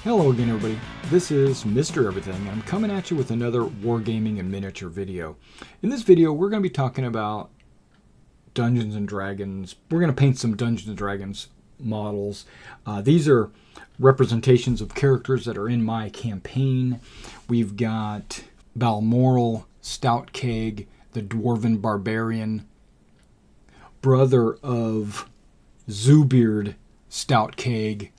Hello again, everybody. This is Mr. Everything, and I'm coming at you with another Wargaming and miniature video. In this video, we're going to be talking about Dungeons and Dragons. We're going to paint some Dungeons and Dragons models. These are representations of characters that are in my campaign. We've got Balmoral, Stout Keg, the Dwarven Barbarian, brother of Zoobeard, Stout Keg,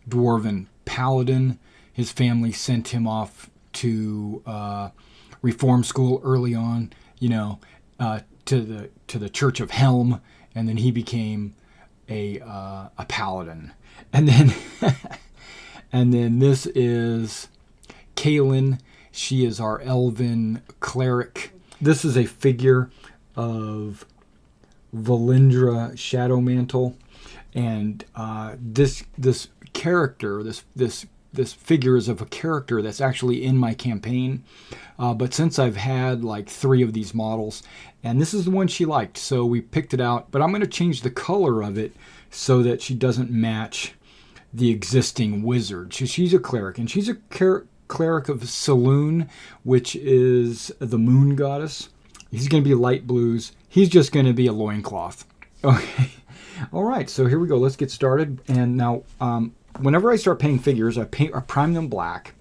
Dwarven Paladin. His family sent him off to reform school early on, to the Church of Helm, and then he became a paladin. And then and then this is Kaylin. She is our elven cleric. This is a figure of Valindra Shadowmantle, and this character, this figure is of a character that's actually in my campaign, but since I've had like 3 of these models, and this is the one she liked, so we picked it out. But I'm going to change the color of it so that she doesn't match the existing wizard. She's a cleric, and she's a cleric of Saloon, which is the moon goddess. He's going to be light blues. He's just going to be a loincloth. Okay. All right, so here we go. Let's get started. And now, whenever I start painting figures, I prime them black.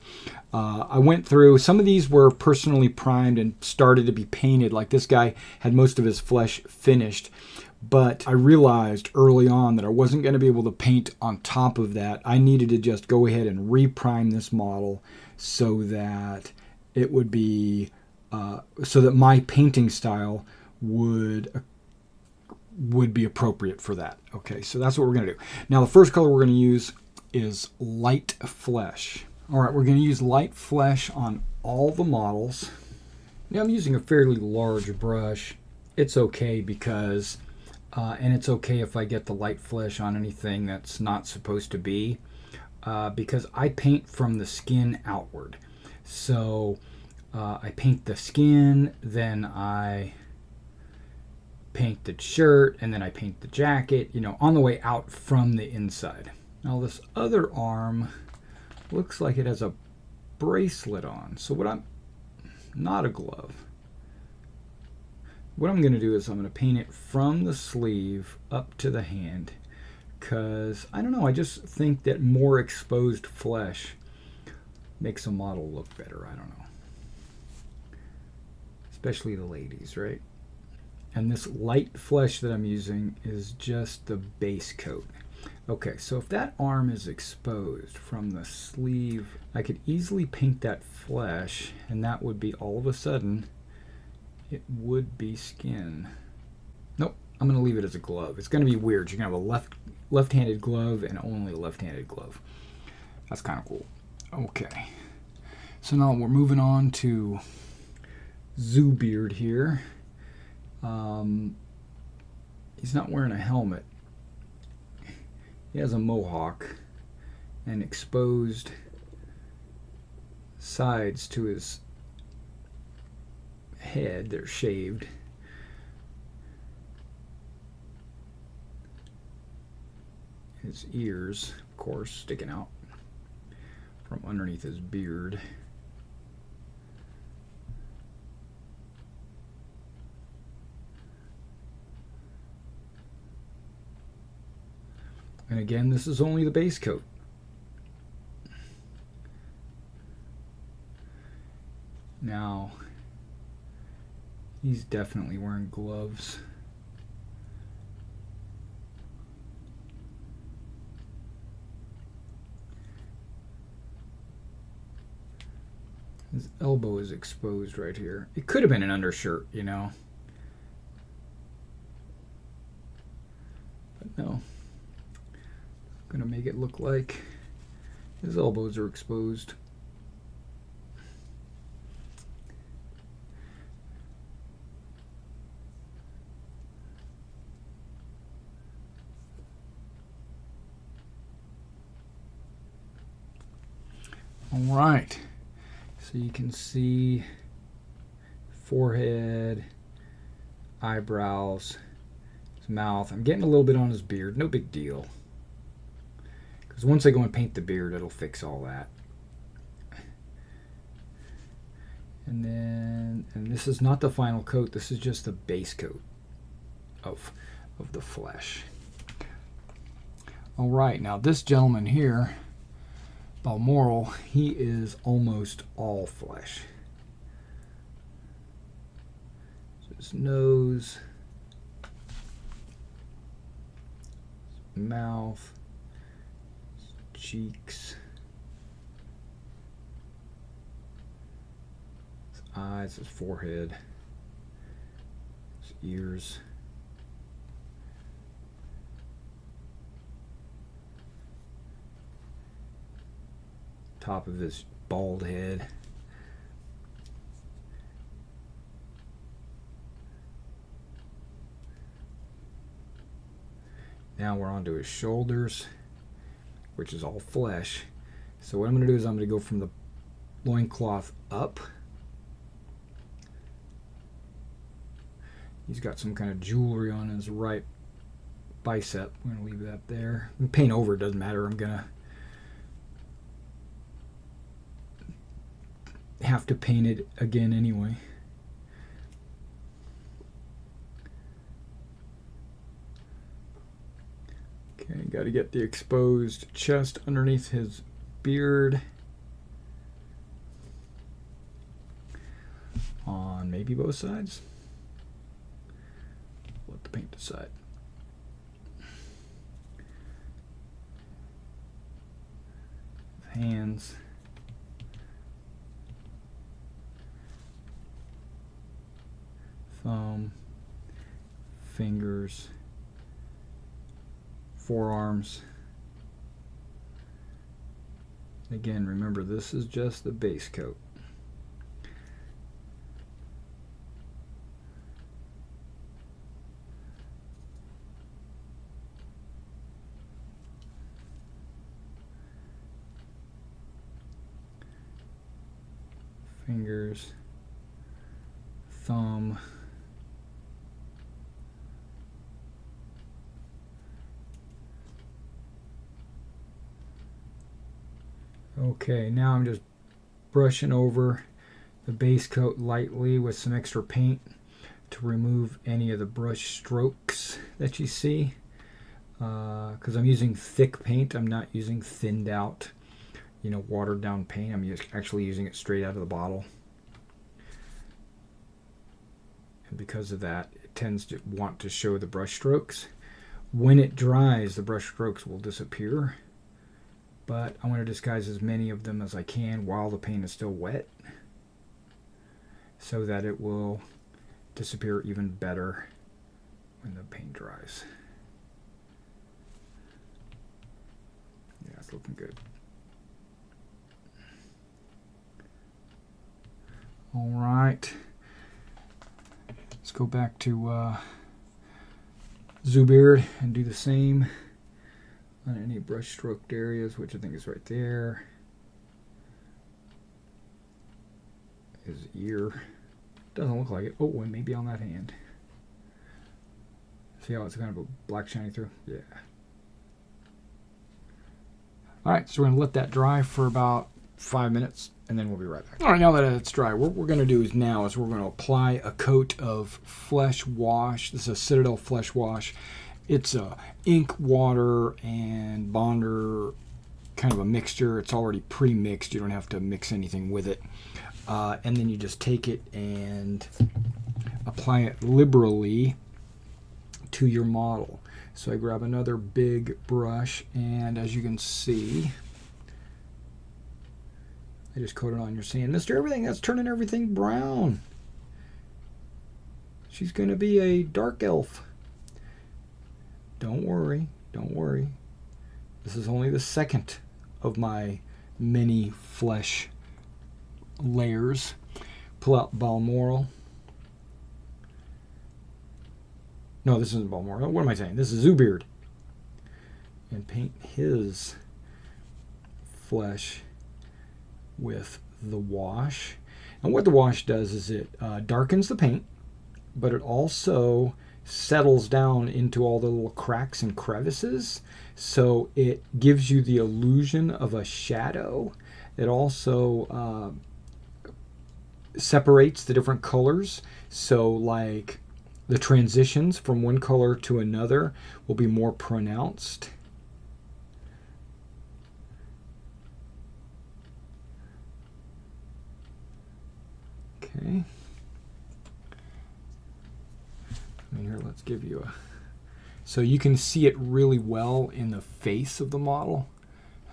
I went through, some of these were personally primed and started to be painted. Like this guy had most of his flesh finished. But I realized early on that I wasn't going to be able to paint on top of that. I needed to just go ahead and reprime this model so that it would be, so that my painting style would be appropriate for that. Okay, so that's what we're going to do. Now, the first color we're going to use is light flesh. All right, we're going to use light flesh on all the models. Now, I'm using a fairly large brush. It's okay because, and it's okay if I get the light flesh on anything that's not supposed to be, because I paint from the skin outward. So I paint the skin, then I paint the shirt, and then I paint the jacket, on the way out from the inside. Now this other arm looks like it has a bracelet on. So not a glove. What I'm going to do is I'm going to paint it from the sleeve up to the hand, because, I don't know, I just think that more exposed flesh makes a model look better. I don't know. Especially the ladies, right? And this light flesh that I'm using is just the base coat. Okay, so if that arm is exposed from the sleeve, I could easily paint that flesh, and that would be, all of a sudden, it would be skin. Nope, I'm going to leave it as a glove. It's going to be weird. You're going to have a left-handed glove and only a left-handed glove. That's kind of cool. Okay, so now we're moving on to Zoobeard here. He's not wearing a helmet. He has a mohawk and exposed sides to his head. They're shaved. His ears, of course, sticking out from underneath his beard. And again, this is only the base coat. Now, he's definitely wearing gloves. His elbow is exposed right here. It could have been an undershirt, But no. Gonna make it look like his elbows are exposed. All right, so you can see forehead, eyebrows, his mouth. I'm getting a little bit on his beard, no big deal. because once I go and paint the beard, it'll fix all that. And then, and this is not the final coat, this is just the base coat of the flesh. All right, now this gentleman here, Balmoral, he is almost all flesh. So his nose, his mouth, his cheeks, his eyes, his forehead, his ears, top of his bald head, now we're on to his shoulders, which is all flesh. So what I'm going to do is I'm going to go from the loincloth up. He's got some kind of jewelry on his right bicep. I'm going to leave that there. Paint over, it doesn't matter. I'm going to have to paint it again anyway. Okay, got to get the exposed chest underneath his beard on maybe both sides. Let the paint decide. Hands. Thumb, fingers, forearms. Again, remember this is just the base coat. Fingers, thumb, okay, now I'm just brushing over the base coat lightly with some extra paint to remove any of the brush strokes that you see, because I'm using thick paint. I'm not using thinned out, you know, watered down paint. I'm actually using it straight out of the bottle, and because of that it tends to want to show the brush strokes. When it dries, the brush strokes will disappear, but I want to disguise as many of them as I can while the paint is still wet, so that it will disappear even better when the paint dries. Yeah, it's looking good. All right, let's go back to Zoobeard and do the same on any brush stroked areas, which I think is right there. His ear. Doesn't look like it. Oh, and maybe on that hand. See how it's kind of a black shiny through? Yeah. Alright, so we're going to let that dry for about 5 minutes, and then we'll be right back. Alright, now that it's dry, what we're going to do is we're going to apply a coat of flesh wash. This is a Citadel flesh wash. It's a ink, water, and bonder kind of a mixture. It's already pre-mixed. You don't have to mix anything with it. And then you just take it and apply it liberally to your model. So I grab another big brush, and as you can see, I just coat it on. You're seeing, Mr. Everything, that's turning everything brown. She's going to be a dark elf. Don't worry, don't worry. This is only the second of my many flesh layers. Pull out Balmoral. No, this isn't Balmoral. What am I saying? This is Zoobeard. And paint his flesh with the wash. And what the wash does is it darkens the paint, but it also settles down into all the little cracks and crevices. So it gives you the illusion of a shadow. It also separates the different colors. So like the transitions from one color to another will be more pronounced. Okay. And here, let's give you a... So you can see it really well in the face of the model.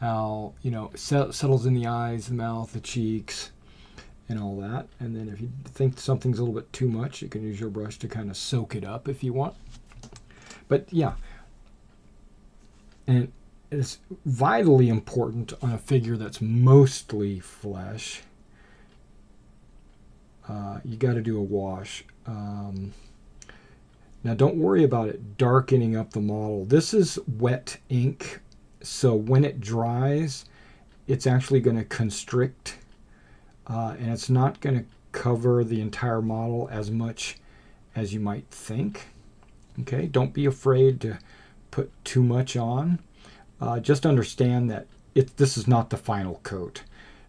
How, you know, it settles in the eyes, the mouth, the cheeks, and all that. And then if you think something's a little bit too much, you can use your brush to kind of soak it up if you want. But yeah, and it's vitally important on a figure that's mostly flesh. You got to do a wash. Now don't worry about it darkening up the model. This is wet ink, so when it dries, it's actually going to constrict, and it's not going to cover the entire model as much as you might think. Okay, don't be afraid to put too much on. Just understand that this is not the final coat.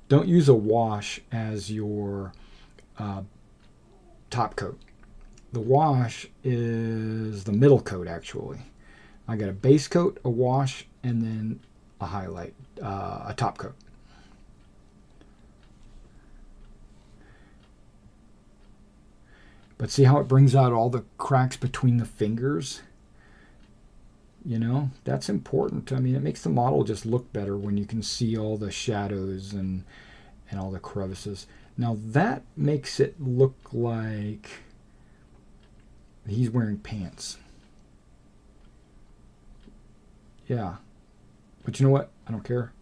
Don't use a wash as your top coat. The wash is the middle coat, actually. I got a base coat, a wash, and then a highlight, a top coat. But see how it brings out all the cracks between the fingers? You know, that's important. I mean, it makes the model just look better when you can see all the shadows and all the crevices. Now that makes it look like he's wearing pants. Yeah. But you know what? I don't care.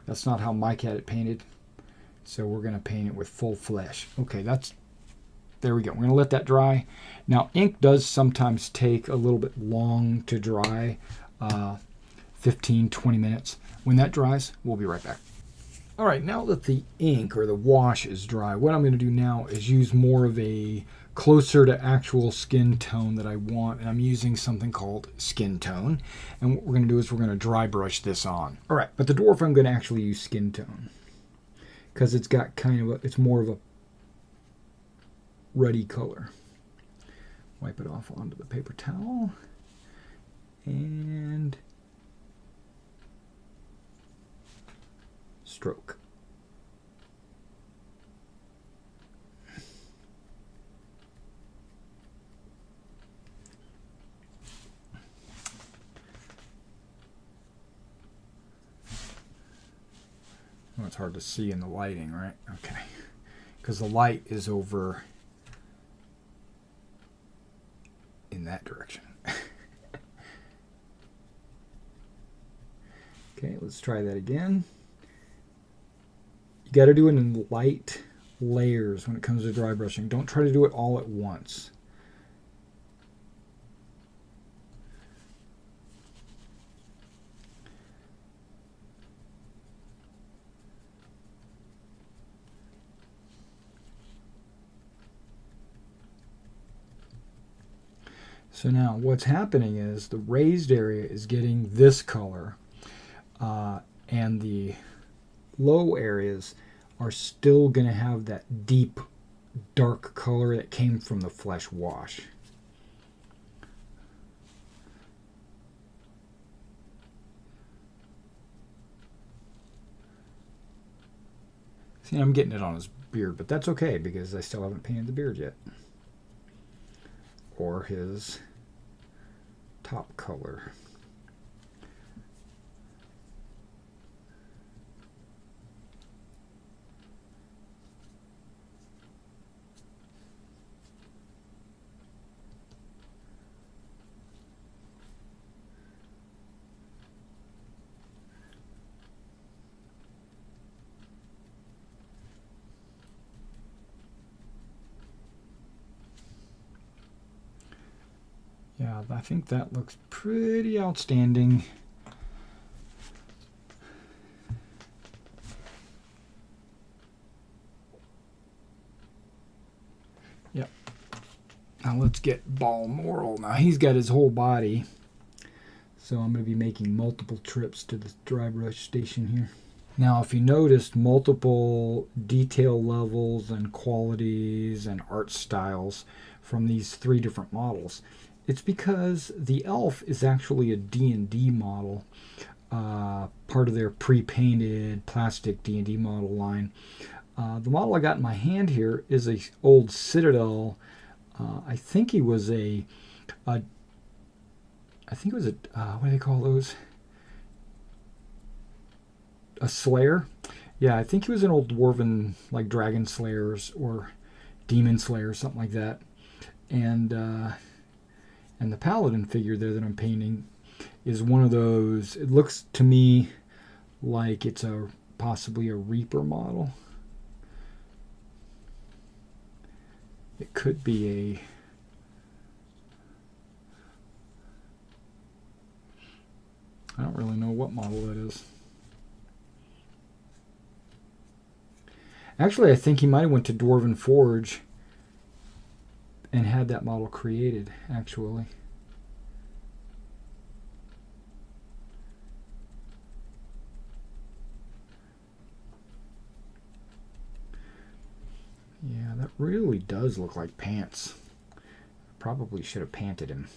That's not how Mike had it painted. So we're going to paint it with full flesh. Okay, there we go. We're going to let that dry. Now, ink does sometimes take a little bit long to dry, 15, 20 minutes. When that dries, we'll be right back. All right, now that the ink or the wash is dry, what I'm going to do now is use more of a closer to actual skin tone that I want, and I'm using something called skin tone. And what we're going to do is we're going to dry brush this on. All right, but the dwarf I'm going to actually use skin tone because it's got kind of it's more of a ruddy color. Wipe it off onto the paper towel and stroke. Well, it's hard to see in the lighting, right? Okay. Because the light is over in that direction. Okay, let's try that again. You got to do it in light layers when it comes to dry brushing. Don't try to do it all at once. So now what's happening is the raised area is getting this color, and the low areas are still going to have that deep dark color that came from the flesh wash. See, I'm getting it on his beard, but that's okay because I still haven't painted the beard yet. Or his top color. Yeah, I think that looks pretty outstanding. Yep. Now let's get Balmoral. Now he's got his whole body, so I'm going to be making multiple trips to the dry brush station here. Now if you noticed multiple detail levels and qualities and art styles from these 3 different models, it's because the elf is actually a D&D model, part of their pre-painted plastic D&D model line. The model I got in my hand here is a old Citadel. I think he was what do they call those? A Slayer? Yeah, I think he was an old dwarven, like Dragon Slayers or Demon Slayers, something like that. And the Paladin figure there that I'm painting is one of those. It looks to me like it's possibly a Reaper model. It could be I don't really know what model that is. Actually, I think he might have went to Dwarven Forge and had that model created, actually. Yeah, that really does look like pants. Probably should have panted him.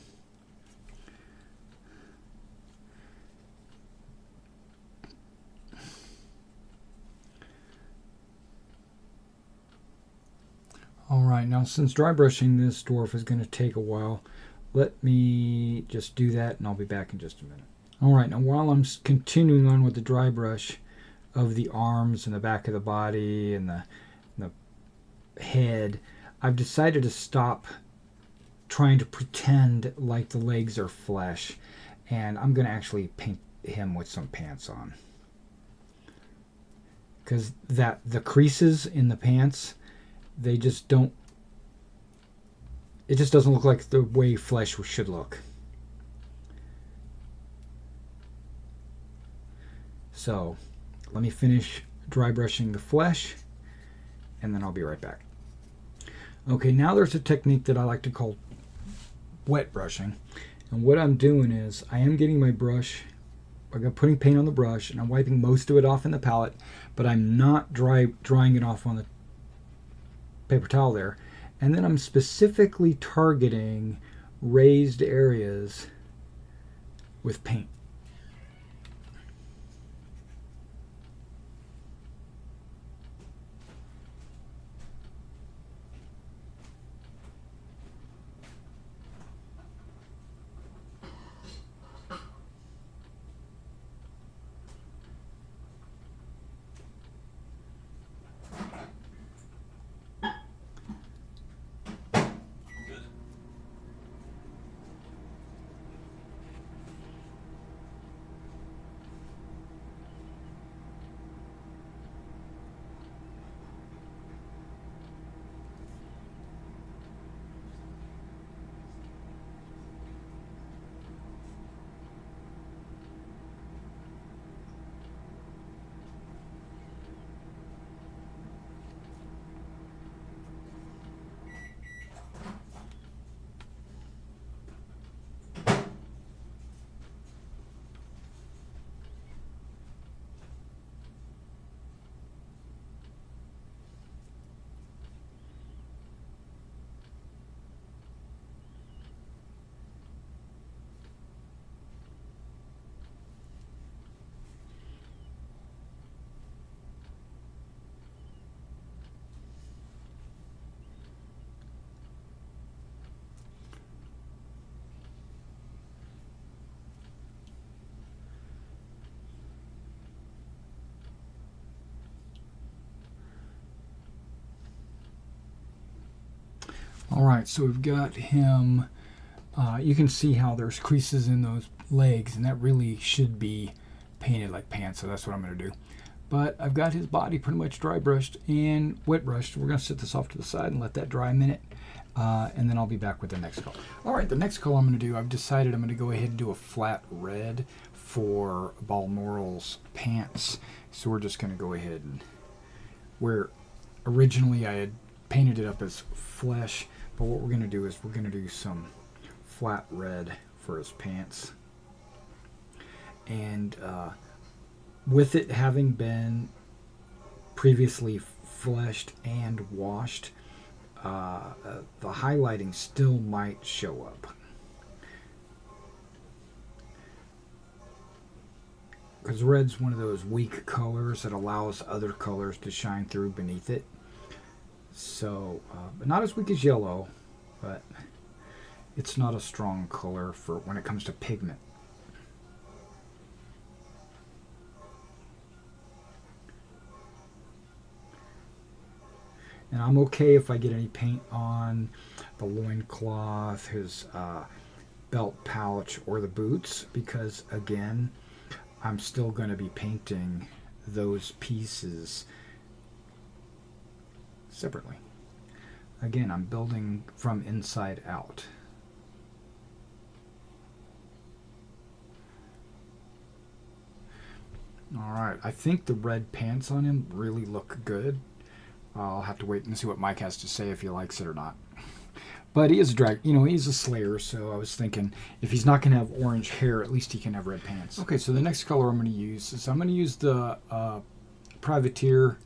Alright, now since dry brushing this dwarf is going to take a while, let me just do that and I'll be back in just a minute. Alright, now while I'm continuing on with the dry brush of the arms and the back of the body and the head, I've decided to stop trying to pretend like the legs are flesh, and I'm going to actually paint him with some pants on. Because the creases in the pants, they just don't, it just doesn't look like the way flesh should look. So let me finish dry brushing the flesh and then I'll be right back. Okay, now there's a technique that I like to call wet brushing. And what I'm doing is I am getting my brush, I'm putting paint on the brush and I'm wiping most of it off in the palette, but I'm not drying it off on the paper towel there. And then I'm specifically targeting raised areas with paint. Alright, so we've got him, you can see how there's creases in those legs, and that really should be painted like pants, so that's what I'm going to do. But I've got his body pretty much dry brushed and wet brushed. We're going to set this off to the side and let that dry a minute, and then I'll be back with the next color. Alright, the next color I'm going to do, I've decided I'm going to go ahead and do a flat red for Balmoral's pants. So we're just going to go ahead and, where originally I had painted it up as flesh, But what we're going to do is we're going to do some flat red for his pants. And with it having been previously fleshed and washed, the highlighting still might show up. Because red's one of those weak colors that allows other colors to shine through beneath it. So, but not as weak as yellow, but it's not a strong color for when it comes to pigment. And I'm okay if I get any paint on the loincloth, his belt pouch, or the boots, because again, I'm still going to be painting those pieces separately. Again, I'm building from inside out. Alright, I think the red pants on him really look good. I'll have to wait and see what Mike has to say if he likes it or not. But he is a drag, you know, he's a slayer, so I was thinking if he's not going to have orange hair, at least he can have red pants. Okay, so the next color I'm going to use is I'm going to use the Privateer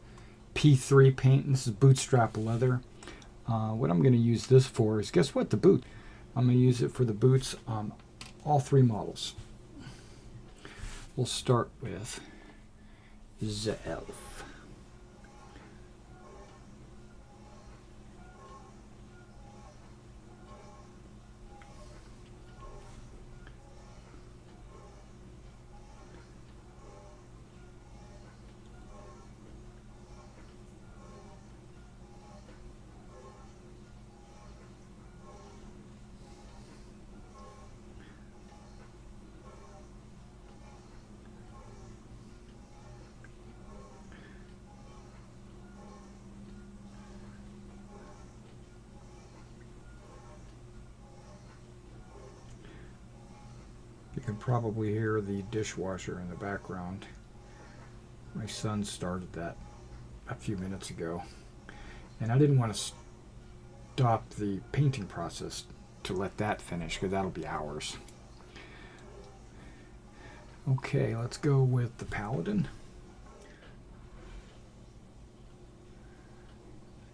P3 paint. This is bootstrap leather. What I'm going to use this for is, guess what, the boot. I'm going to use it for the boots on all three models. We'll start with the elf. You can probably hear the dishwasher in the background. My son started that a few minutes ago, and I didn't want to stop the painting process to let that finish, because that'll be hours. Okay, let's go with the Paladin.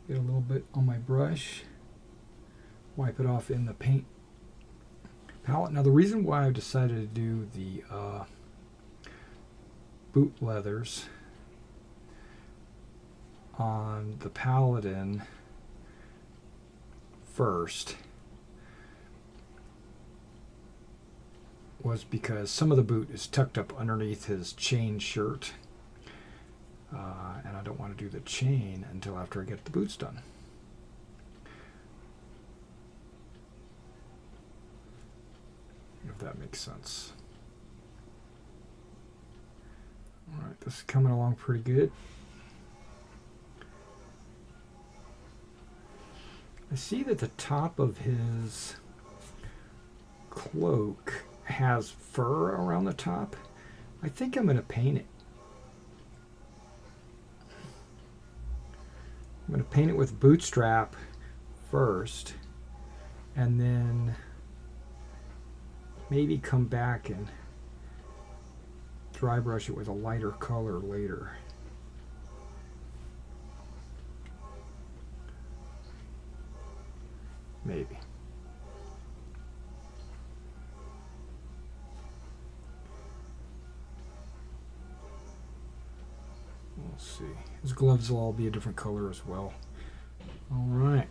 Get a little bit on my brush, wipe it off in the paint palette. Now the reason why I decided to do the boot leathers on the Paladin first was because some of the boot is tucked up underneath his chain shirt, and I don't want to do the chain until after I get the boots done. If that makes sense. Alright, this is coming along pretty good. I see that the top of his cloak has fur around the top. I think I'm going to paint it. I'm going to paint it with bootstrap first, and then maybe come back and dry brush it with a lighter color later. Maybe. We'll see. His gloves will all be a different color as well. All right.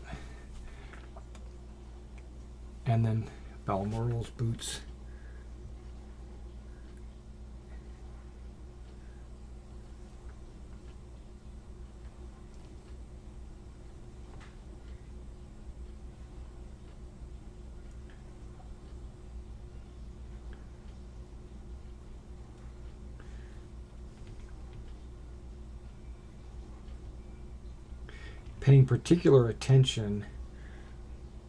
And then Balmoral's boots. Paying particular attention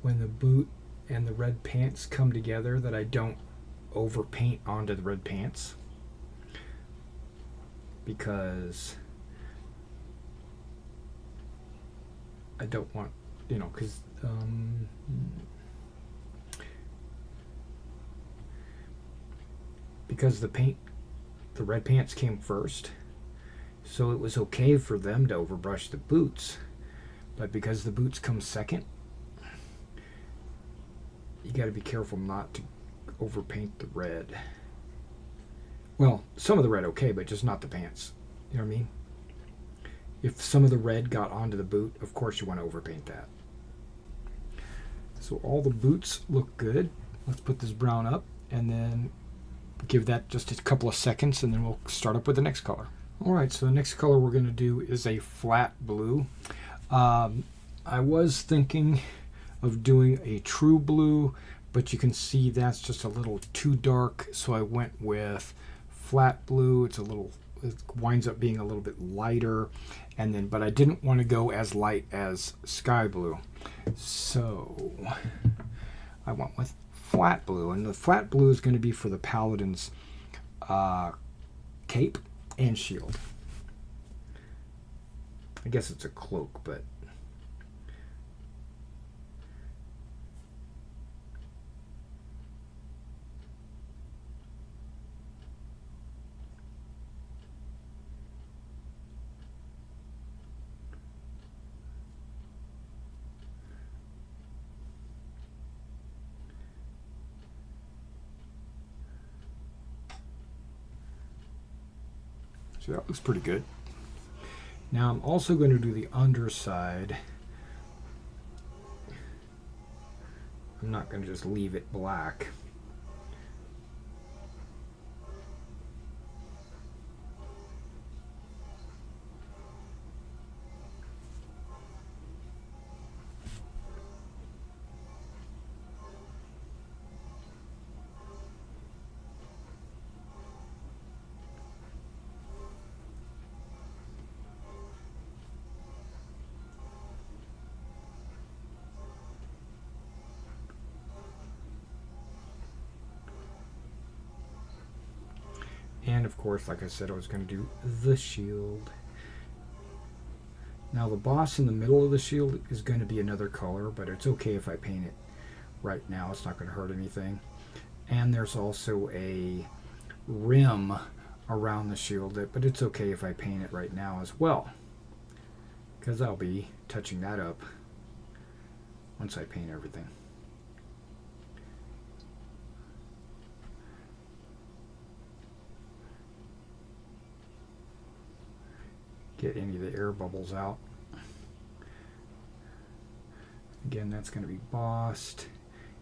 when the boot and the red pants come together that I don't overpaint onto the red pants, because I don't want you know, because the red pants came first, so it was okay for them to overbrush the boots. But because the boots come second, you got to be careful not to overpaint the red. Well, some of the red okay, but just not the pants. You know what I mean? If some of the red got onto the boot, of course you want to overpaint that. So all the boots look good. Let's put this brown up and then give that just a couple of seconds, and then we'll start up with the next color. All right, so the next color we're going to do is a flat blue. I was thinking of doing a true blue, but you can see that's just a little too dark, so I went with flat blue. It winds up being a little bit lighter, and then but I didn't want to go as light as sky blue, so I went with flat blue. And the flat blue is going to be for the Paladin's cape and shield. I guess it's a cloak, but so that looks pretty good. Now I'm also going to do the underside. I'm not going to just leave it black. And of course, like I said, I was going to do the shield. Now the boss in the middle of the shield is going to be another color, but it's okay if I paint it right now. It's not going to hurt anything. And there's also a rim around the shield, but it's okay if I paint it right now as well, because I'll be touching that up once I paint everything. Get any of the air bubbles out. Again, that's going to be bossed,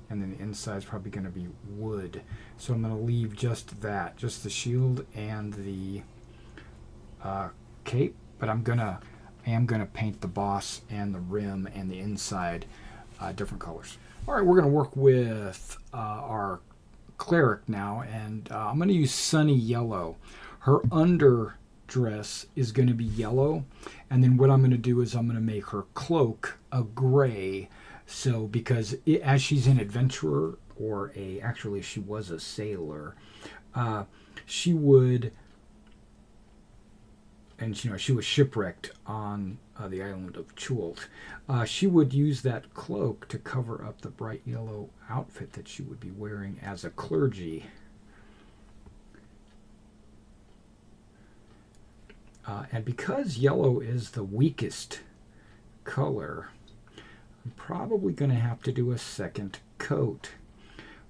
and then the inside is probably going to be wood. So I'm going to leave just that, just the shield and the cape. But I am gonna paint the boss and the rim and the inside different colors. All right, we're going to work with our cleric now, and I'm going to use Sunny Yellow. Her dress is going to be yellow, and then what I'm going to do is I'm going to make her cloak a gray. So because as she's an adventurer, or actually she was a sailor, she would, and she was shipwrecked on the island of Chult. She would use that cloak to cover up the bright yellow outfit that she would be wearing as a clergy. And because yellow is the weakest color, I'm probably going to have to do a second coat.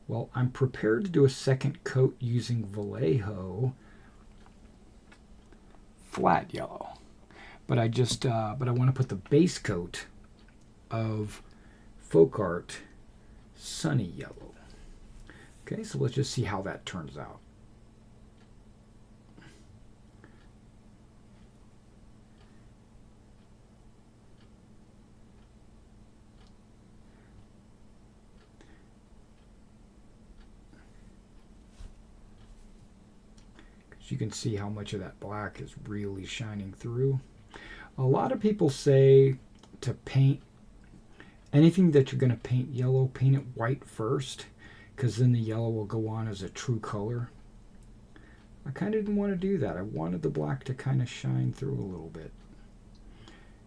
Well, I'm prepared to do a second coat using Vallejo flat yellow, but I want to put the base coat of Folk Art Sunny Yellow. Okay, so let's just see how that turns out. You can see how much of that black is really shining through. A lot of people say to paint anything that you're going to paint yellow, paint it white first, because then the yellow will go on as a true color. I kind of didn't want to do that. I wanted the black to kind of shine through a little bit,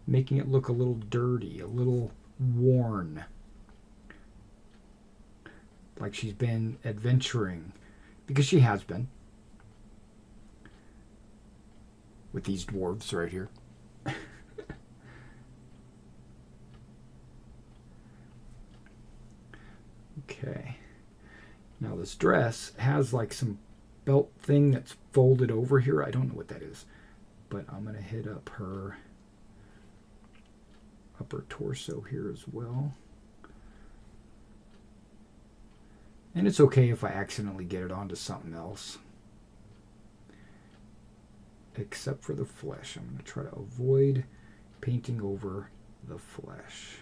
making it look a little dirty, a little worn. Like she's been adventuring. Because she has been. With these dwarves right here. Okay. Now this dress has like some belt thing that's folded over here. I don't know what that is. But I'm going to hit up her upper torso here as well. And it's okay if I accidentally get it onto something else. Except for the flesh. I'm going to try to avoid painting over the flesh.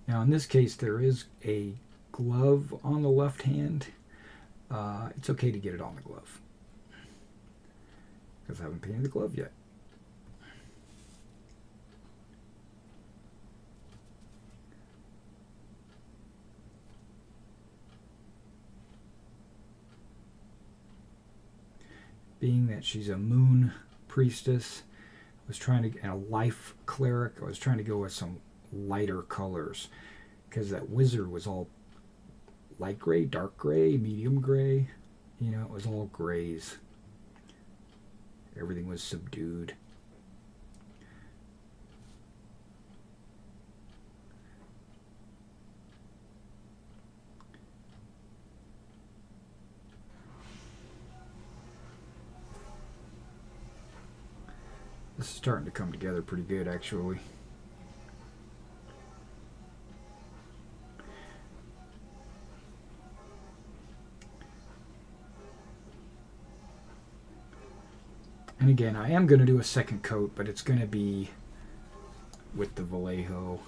Now in this case there is a glove on the left hand. It's okay to get it on the glove because I haven't painted the glove yet. Being that she's a moon priestess, I was trying to, and a life cleric, I was trying to go with some lighter colors because that wizard was all light gray, dark gray, medium gray. You know, it was all grays. Everything was subdued. This is starting to come together pretty good, actually. And again, I am going to do a second coat, but it's going to be with the Vallejo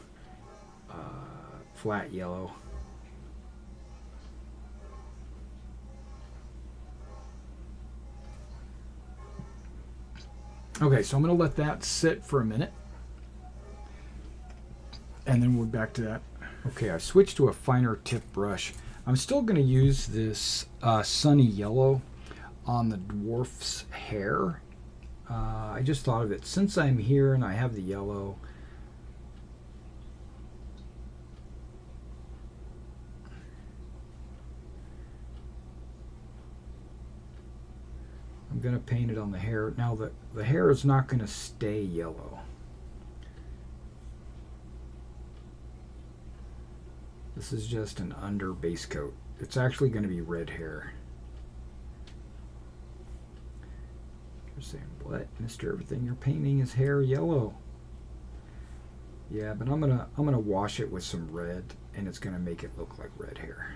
flat yellow. Okay, so I'm going to let that sit for a minute. And then we're back to that. Okay, I switched to a finer tip brush. I'm still going to use this sunny yellow on the dwarf's hair. I just thought of it. Since I'm here and I have the yellow, I'm going to paint it on the hair. Now the hair is not going to stay yellow. This is just an under base coat. It's actually going to be red hair. You're saying, what, Mr. Everything, you're painting his hair yellow? Yeah, but I'm gonna wash it with some red, and it's gonna make it look like red hair.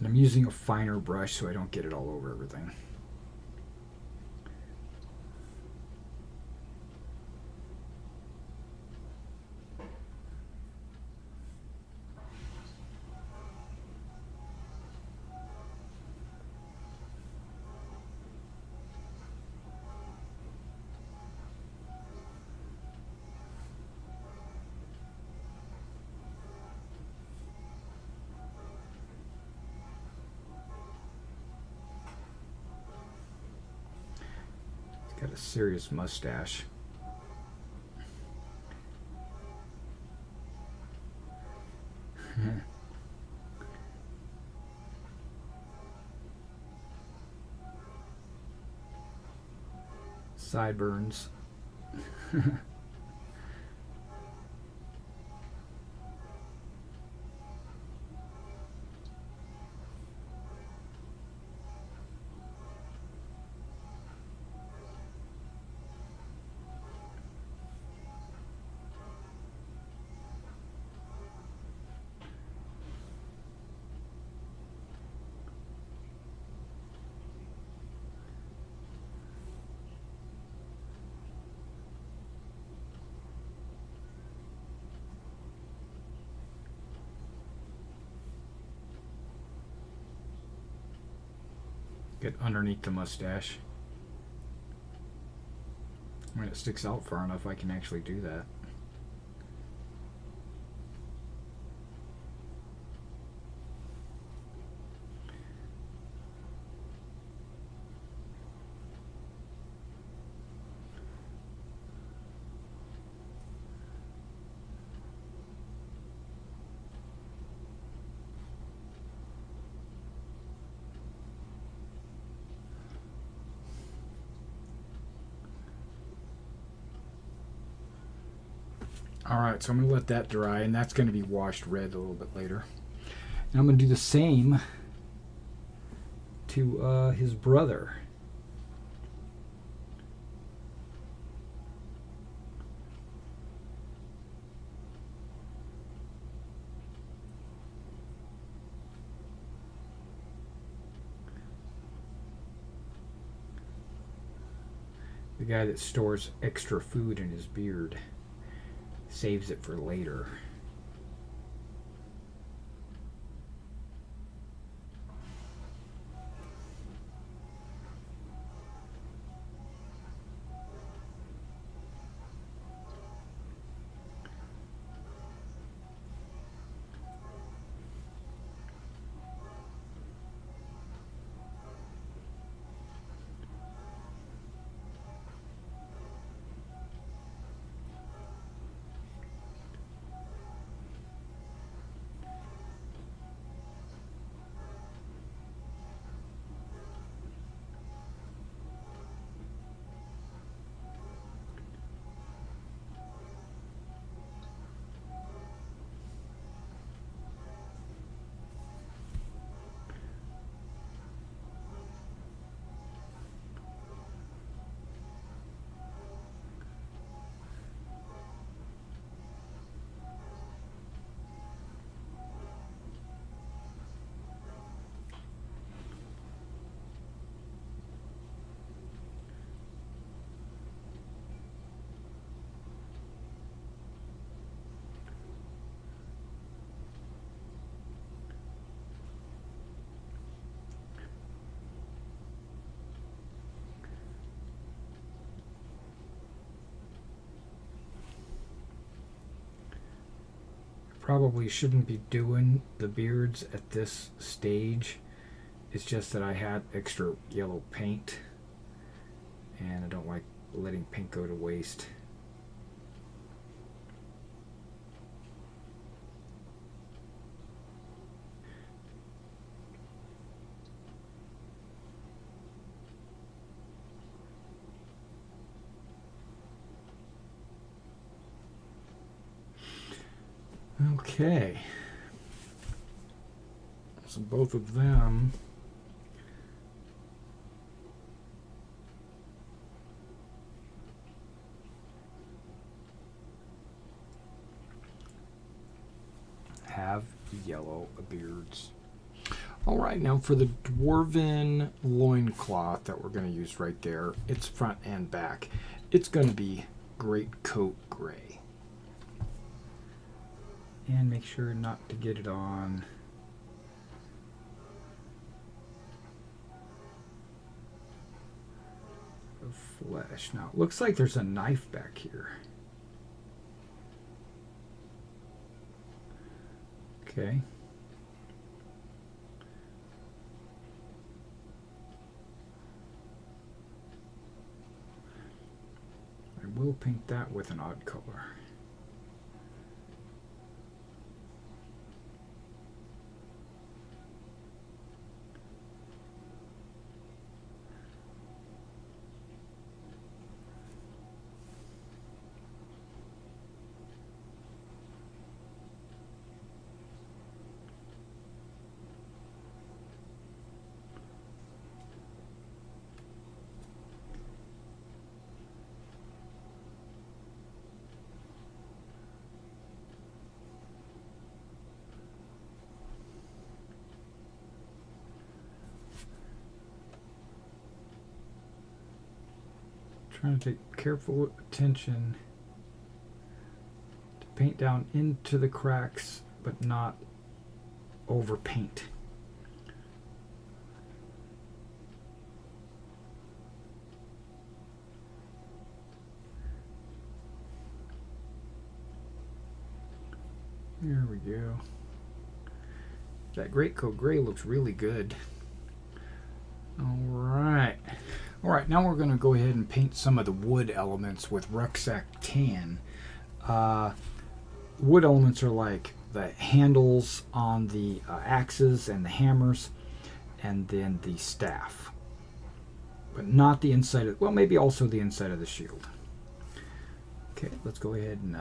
And I'm using a finer brush so I don't get it all over everything. Got a serious mustache. Sideburns. Get underneath the mustache. When it sticks out far enough, I can actually do that. Alright, so I'm going to let that dry, and that's going to be washed red a little bit later. And I'm going to do the same to his brother. The guy that stores extra food in his beard. Saves it for later. Probably shouldn't be doing the beards at this stage. It's just that I had extra yellow paint and I don't like letting paint go to waste. Okay, so both of them have yellow beards. All right, now for the dwarven loincloth that we're going to use right there, it's front and back. It's going to be greatcoat gray. And make sure not to get it on the flesh. Now, it looks like there's a knife back here. Okay. I will paint that with an odd color. Trying to take careful attention to paint down into the cracks, but not over paint. There we go. That greatcoat gray looks really good. Alright. Alright, now we're going to go ahead and paint some of the wood elements with rucksack tan. Wood elements are like the handles on the axes and the hammers, and then the staff. But not the inside of, well, maybe also the inside of the shield. Okay, let's go ahead and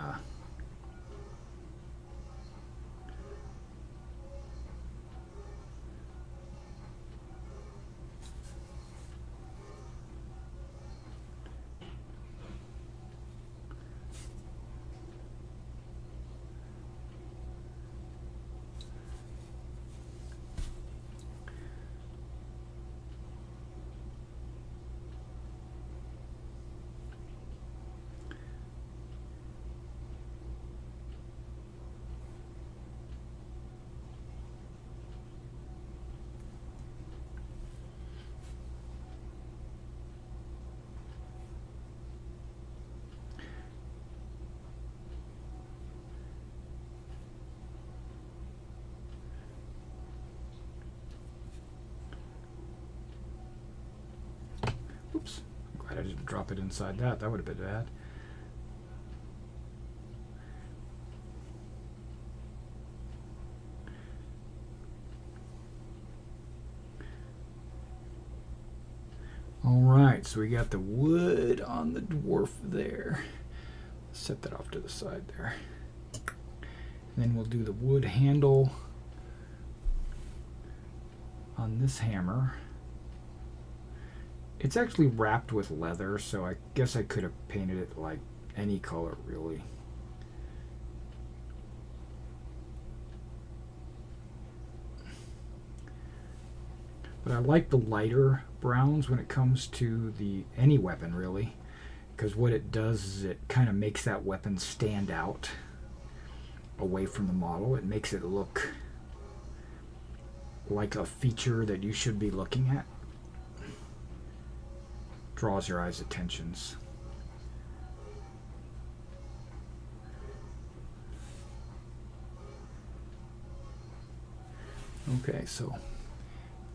oops, I'm glad I didn't drop it inside that. That would have been bad. Alright, so we got the wood on the dwarf there. Set that off to the side there. And then we'll do the wood handle on this hammer. It's actually wrapped with leather, so I guess I could have painted it like any color, really. But I like the lighter browns when it comes to any weapon, really, because what it does is it kind of makes that weapon stand out away from the model. It makes it look like a feature that you should be looking at. Draws your eyes' attentions. Okay, so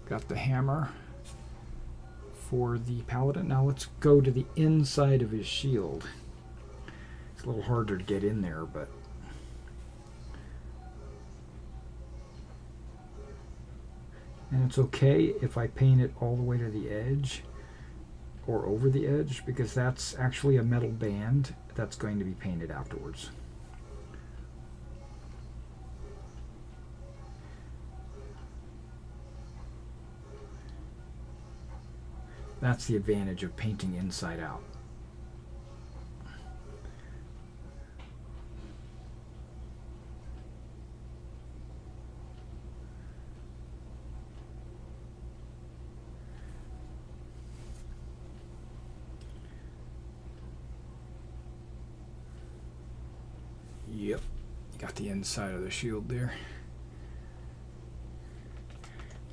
got the hammer for the paladin. Now let's go to the inside of his shield. It's a little harder to get in there, but and it's okay if I paint it all the way to the edge or over the edge, because that's actually a metal band that's going to be painted afterwards. That's the advantage of painting inside out. Yep, got the inside of the shield there.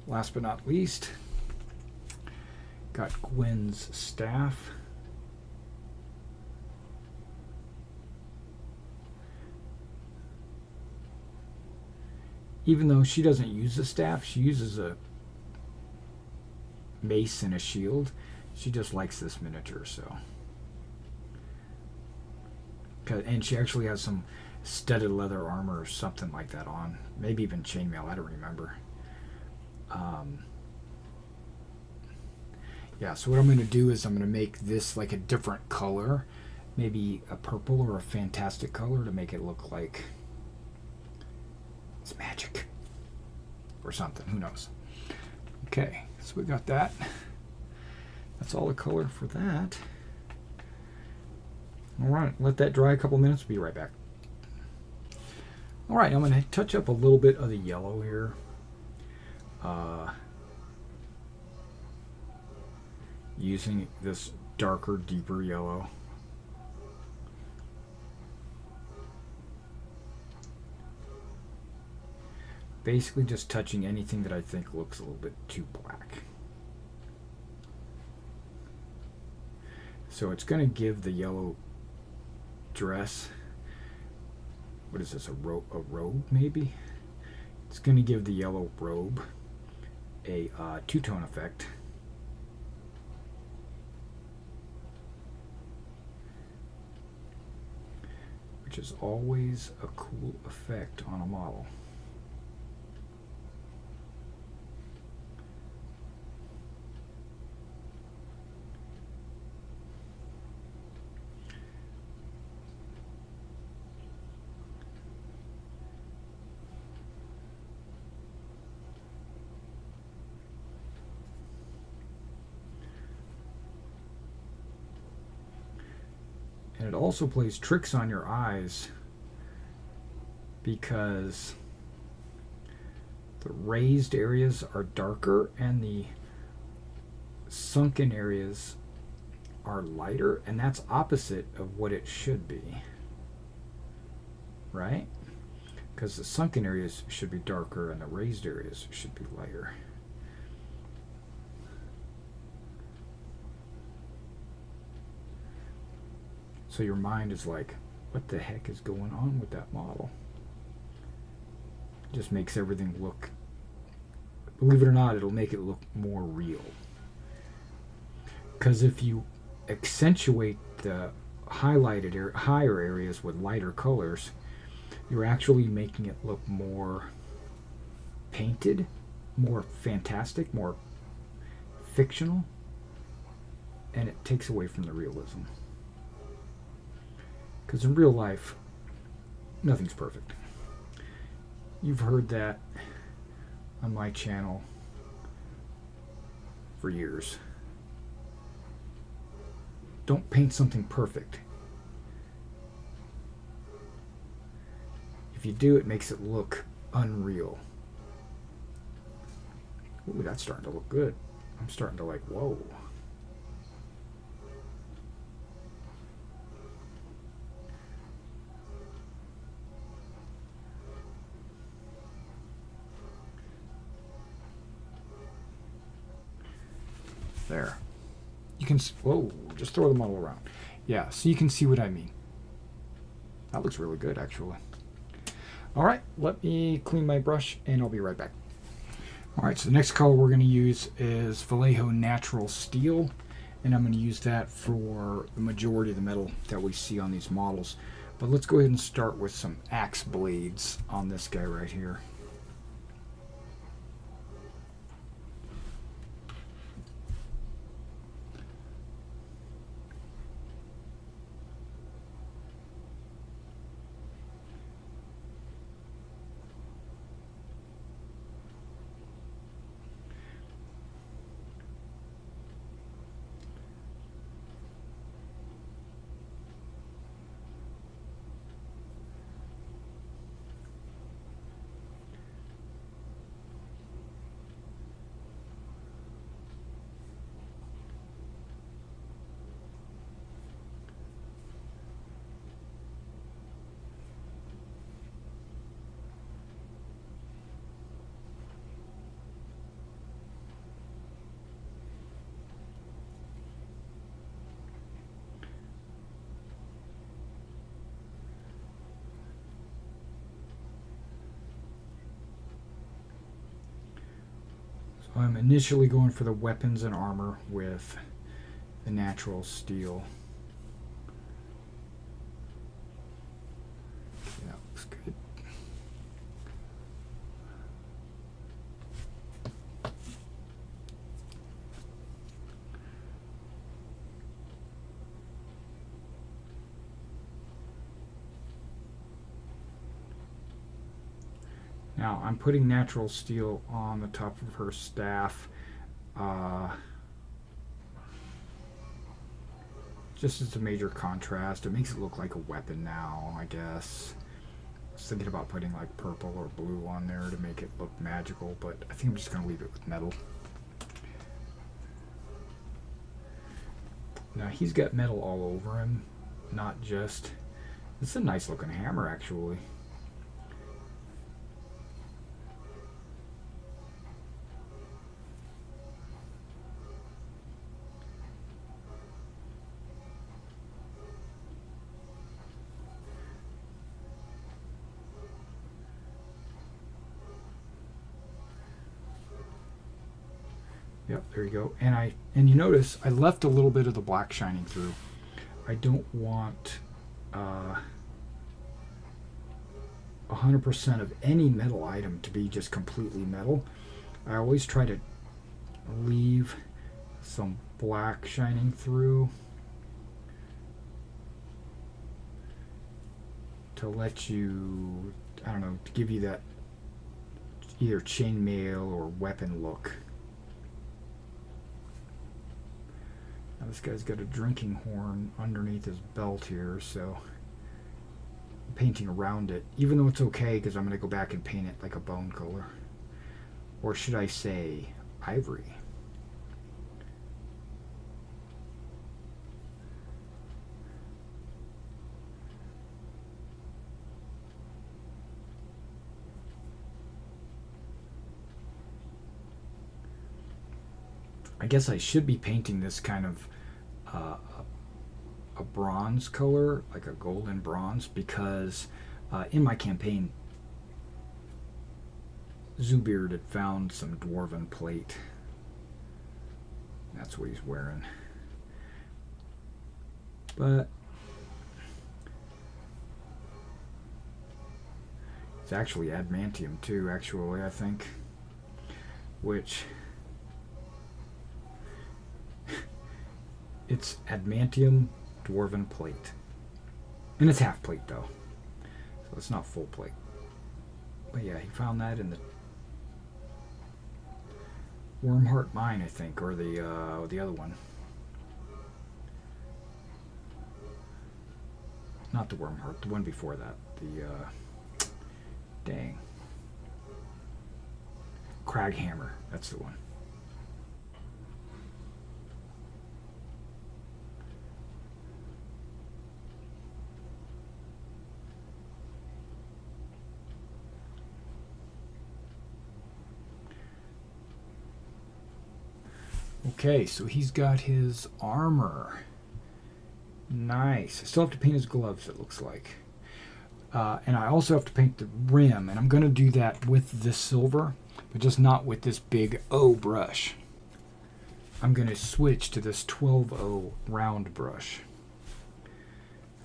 Last but not least, got Gwen's staff. Even though she doesn't use a staff, she uses a mace and a shield. She just likes this miniature, so. And she actually has some studded leather armor or something like that on. Maybe even chainmail, I don't remember. Yeah, so what I'm going to do is I'm going to make this like a different color. Maybe a purple or a fantastic color to make it look like it's magic or something. Who knows? Okay, so we got that. That's all the color for that. All right, let that dry a couple minutes. Be right back. All right, I'm going to touch up a little bit of the yellow here. Using this darker, deeper yellow. Basically just touching anything that I think looks a little bit too black. So it's going to give the yellow dress what is this, a robe maybe? It's going to give the yellow robe a two-tone effect. Which is always a cool effect on a model. And it also plays tricks on your eyes because the raised areas are darker and the sunken areas are lighter, and that's opposite of what it should be, right? Because the sunken areas should be darker and the raised areas should be lighter. So your mind is like, what the heck is going on with that model? It just makes everything look, believe it or not, it'll make it look more real. Because if you accentuate the highlighted higher areas with lighter colors, you're actually making it look more painted, more fantastic, more fictional, and it takes away from the realism. Because in real life, nothing's perfect. You've heard that on my channel for years. Don't paint something perfect. If you do, it makes it look unreal. Ooh, that's starting to look good. I'm starting to like, whoa. There. You can, whoa, just throw the model around. Yeah, so you can see what I mean. That looks really good, actually. All right, let me clean my brush and I'll be right back. All right, so the next color we're going to use is Vallejo Natural Steel, and I'm going to use that for the majority of the metal that we see on these models. But let's go ahead and start with some axe blades on this guy right here. I'm initially going for the weapons and armor with the natural steel. Yeah, looks good. Now I'm putting natural steel on the top of her staff just as a major contrast. It makes it look like a weapon now, I guess. I was thinking about putting like purple or blue on there to make it look magical, but I think I'm just going to leave it with metal. Now he's got metal all over him, not just... It's a nice looking hammer, actually. Yep, there you go. And you notice I left a little bit of the black shining through. I don't want 100% of any metal item to be just completely metal. I always try to leave some black shining through to let you, I don't know, to give you that either chainmail or weapon look. Now this guy's got a drinking horn underneath his belt here, so I'm painting around it, even though it's okay because I'm going to go back and paint it like a bone color. Or should I say ivory? I guess I should be painting this kind of a bronze color, like a golden bronze, because in my campaign, Zoobeard had found some dwarven plate. That's what he's wearing. But it's actually adamantium too, actually, I think. Which it's adamantium dwarven plate. And it's half plate though. So it's not full plate. But yeah, he found that in the Wormheart mine, I think, or the other one. Not the Wormheart, the one before that. The dang. Craghammer, that's the one. Okay, so he's got his armor. Nice. I still have to paint his gloves, it looks like. And I also have to paint the rim, and I'm going to do that with this silver, but just not with this big O brush. I'm going to switch to this 12O round brush.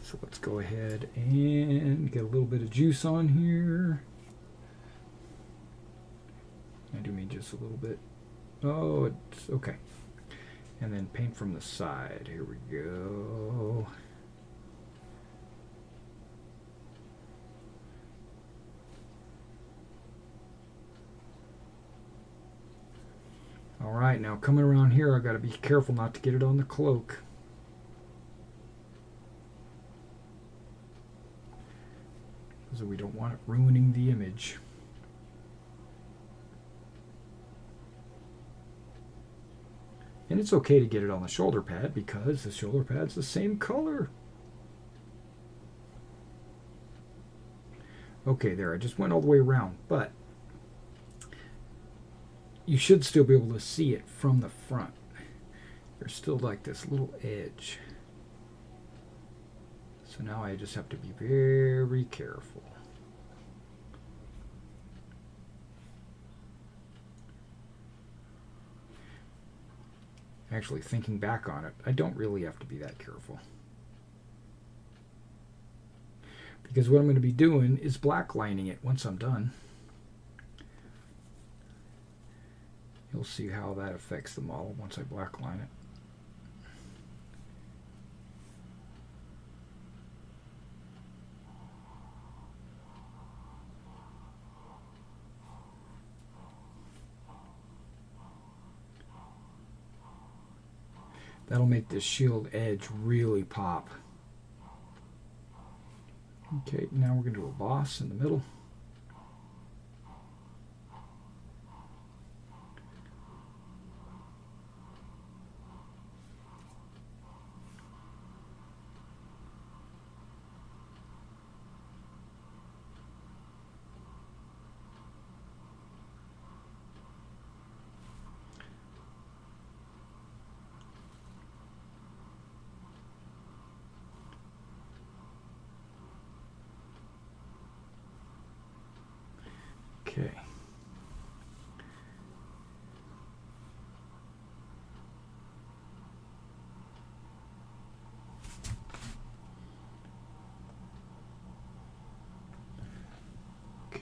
So let's go ahead and get a little bit of juice on here. I do mean just a little bit. Oh, it's okay. And then paint from the side. Here we go. All right, now coming around here, I got to be careful not to get it on the cloak. So we don't want it ruining the image. And it's okay to get it on the shoulder pad because the shoulder pad's the same color. Okay, there, I just went all the way around, but you should still be able to see it from the front. There's still like this little edge. So now I just have to be very careful. Actually, thinking back on it, I don't really have to be that careful. Because what I'm going to be doing is black lining it once I'm done. You'll see how that affects the model once I black line it. That'll make this shield edge really pop. Okay, now we're going to do a boss in the middle. Okay.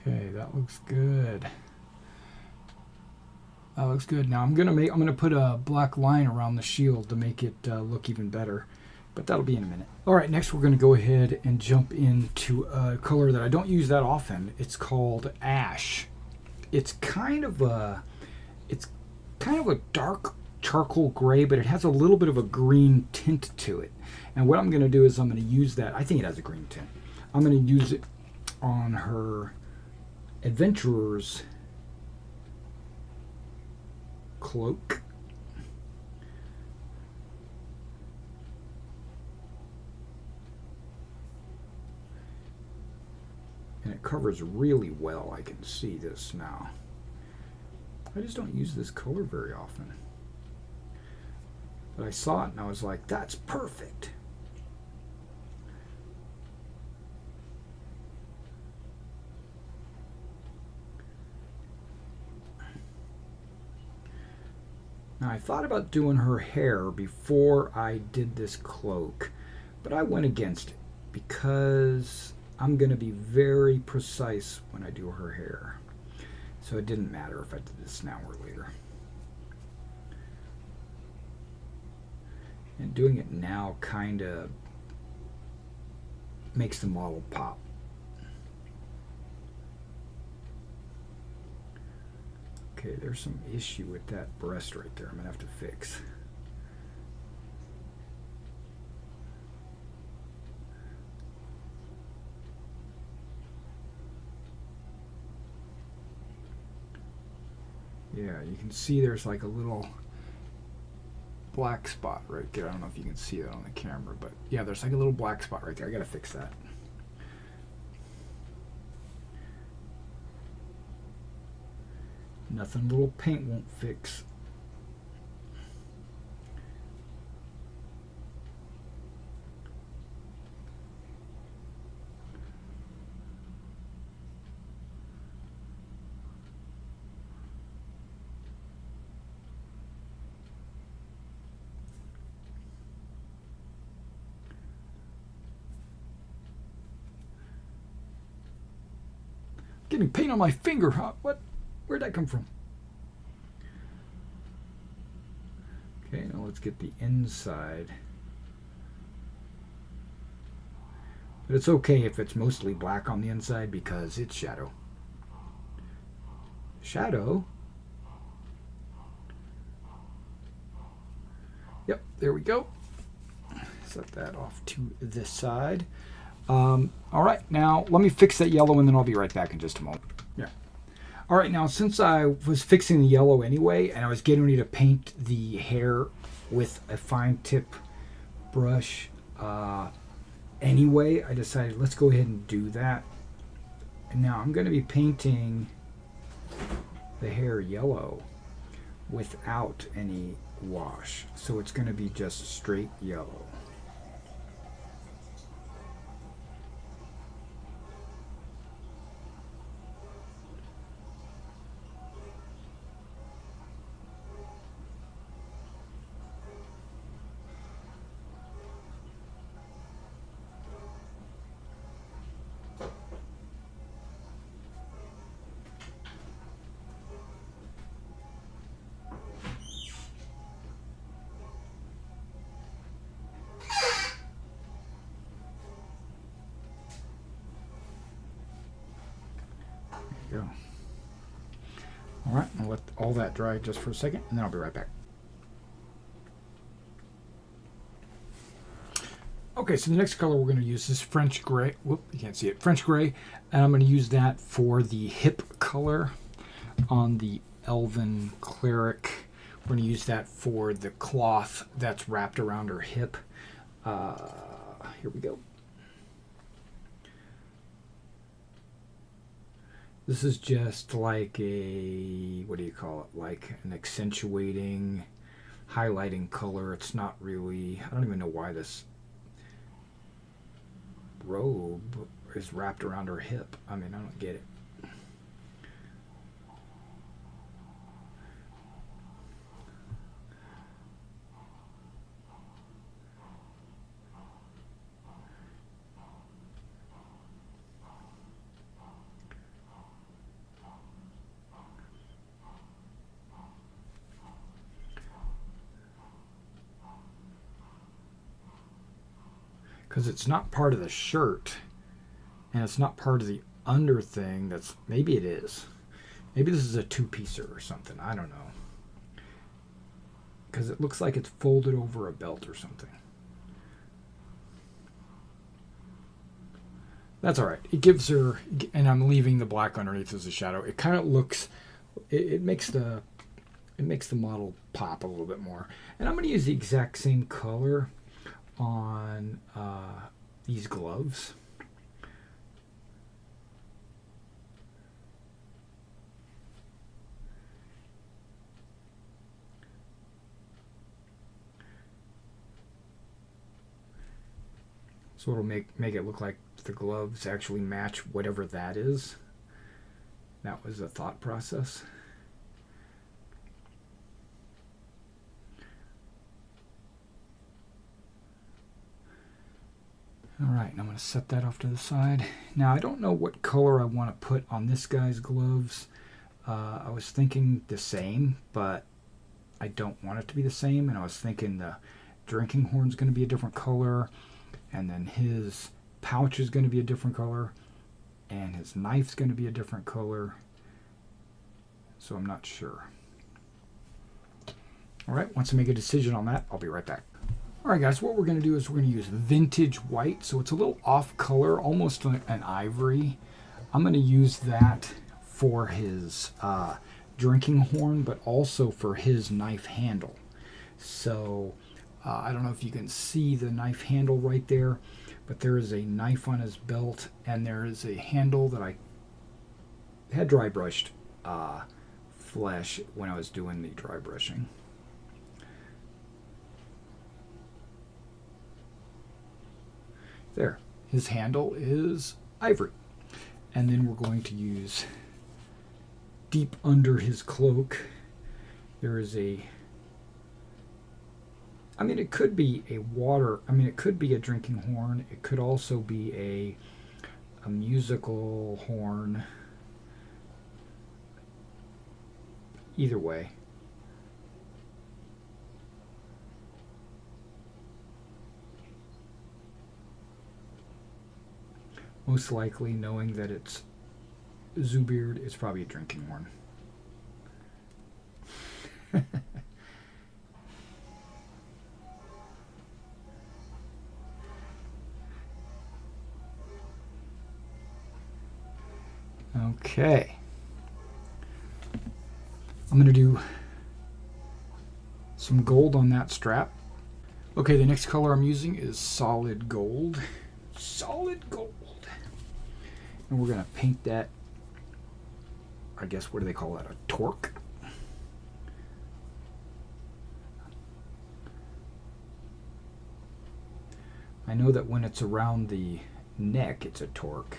Okay, that looks good. That looks good. Now I'm gonna put a black line around the shield to make it look even better, but that'll be in a minute. All right, next we're gonna go ahead and jump into a color that I don't use that often. It's called ash. It's kind of a dark charcoal gray, but it has a little bit of a green tint to it. And what I'm gonna do is I'm gonna use that. I think it has a green tint. I'm gonna use it on her adventurer's cloak. And it covers really well. I can see this now. I just don't use this color very often. But I saw it and I was like, that's perfect. Now I thought about doing her hair before I did this cloak, but I went against it because I'm going to be very precise when I do her hair. So it didn't matter if I did this now or later. And doing it now kind of makes the model pop. Okay, there's some issue with that breast right there I'm going to have to fix. Yeah, you can see there's like a little black spot right there. I don't know if you can see that on the camera, but yeah, there's like a little black spot right there. I got to fix that. Nothing a little paint won't fix. Getting paint on my finger, huh? What? Where'd that come from? Okay, now let's get the inside. But it's okay if it's mostly black on the inside because it's shadow. Shadow? Yep, there we go. Set that off to this side. All right, now let me fix that yellow and then I'll be right back in just a moment. Yeah. All right, now since I was fixing the yellow anyway and I was getting ready to paint the hair with a fine tip brush anyway, I decided let's go ahead and do that. And now I'm going to be painting the hair yellow without any wash. So it's going to be just straight yellow. Go. All right, I'll let all that dry just for a second, and then I'll be right back. Okay, so the next color we're going to use is French gray. Whoop, you can't see it. French gray, and I'm going to use that for the hip color on the Elven Cleric. We're going to use that for the cloth that's wrapped around her hip. Here we go. This is just like a, what do you call it? Like an accentuating, highlighting color. It's not really, I don't even know why this robe is wrapped around her hip. I mean, I don't get it. because it's not part of the shirt and it's not part of the under thing. That's, maybe it is. Maybe this is a two-piecer or something. I don't know. Because it looks like it's folded over a belt or something. That's all right. It gives her, and I'm leaving the black underneath as a shadow. It kind of looks, it makes the model pop a little bit more. And I'm going to use the exact same color on these gloves. So it'll make it look like the gloves actually match whatever that is. That was the thought process. All right, and I'm going to set that off to the side. Now, I don't know what color I want to put on this guy's gloves. I was thinking the same, but I don't want it to be the same. And I was thinking the drinking horn's going to be a different color, and then his pouch is going to be a different color, and his knife's going to be a different color. So I'm not sure. All right, once I make a decision on that, I'll be right back. All right, guys, what we're going to do is we're going to use vintage white. So it's a little off color, almost like an ivory. I'm going to use that for his drinking horn, but also for his knife handle. So I don't know if you can see the knife handle right there, but there is a knife on his belt, and there is a handle that I had dry brushed flesh when I was doing the dry brushing. There, his handle is ivory. And then we're going to use deep under his cloak. There is a, I mean, it could be a water, I mean, it could be a drinking horn. It could also be a musical horn. Either way. Most likely, knowing that it's Zoobeard, it's probably a drinking horn. Okay. I'm going to do some gold on that strap. Okay, the next color I'm using is solid gold. Solid gold. And we're going to paint that, I guess, what do they call that? A torque? I know that when it's around the neck, it's a torque.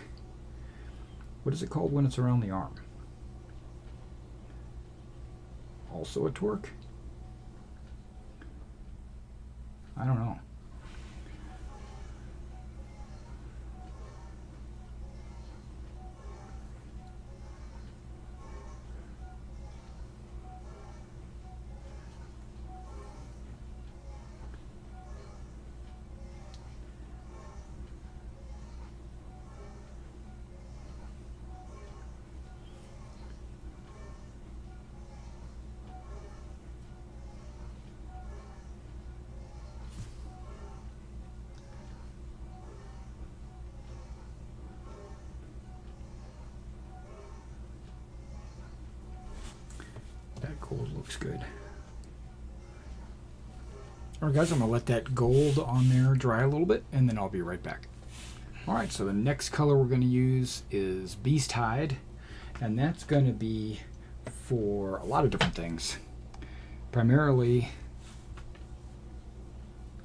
What is it called when it's around the arm? Also a torque? I don't know. That gold looks good. Alright guys, I'm going to let that gold on there dry a little bit, and then I'll be right back. Alright, so the next color we're going to use is Beast Hide, and that's going to be for a lot of different things. Primarily